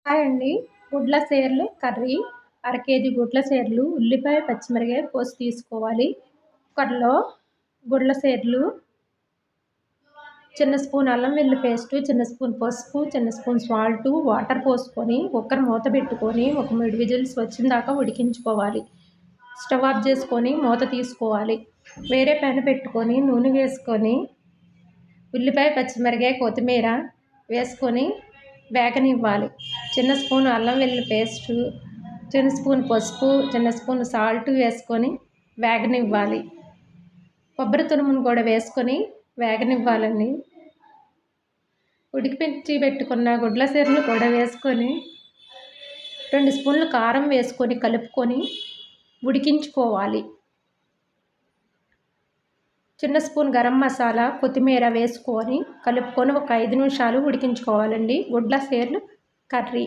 Hi అండి. గుడ్ల సేర్లు curry, అర కేజీ గుడ్ల సేర్లు, ఉల్లిపాయ, పచ్చిమిరపకాయ కోసి తీసుకోవాలి. కుక్కర్‌లో గుడ్ల సేర్లు, చిన్న స్పూన్ అల్లం వెల్లుల్లి పేస్టు, చిన్న స్పూన్ పసుపు, చిన్న స్పూన్ సాల్టు, వాటర్ పోసుకొని కుక్కర్ మూత పెట్టుకొని ఒక 3 విజిల్స్ వచ్చిందాకా ఉడికించుకోవాలి. స్టవ్ ఆఫ్ చేసుకొని మూత తీసుకోవాలి. వేరే ప్యాన్ పెట్టుకొని నూనె వేసుకొని ఉల్లిపాయ, పచ్చిమిరపకాయ, కొత్తిమీర వేసుకొని వేగనివ్వాలి. చిన్న స్పూన్ అల్లం వెల్లుల్లి పేస్టు, చిన్న స్పూన్ పసుపు, చిన్న స్పూన్ సాల్ట్ వేసుకొని వేగనివ్వాలి. కొబ్బరి తురుమును కూడా వేసుకొని వేగనివ్వాలండి. ఉడికించి పెట్టుకున్న గుడ్ల సేరును కూడా వేసుకొని 2 స్పూన్లు కారం వేసుకొని కలుపుకొని ఉడికించుకోవాలి. చిన్న స్పూన్ గరం మసాలా, కొత్తిమీర వేసుకొని కలుపుకొని ఒక 5 నిమిషాలు ఉడికించుకోవాలండి. గుడ్ల సేర్లు కర్రీ.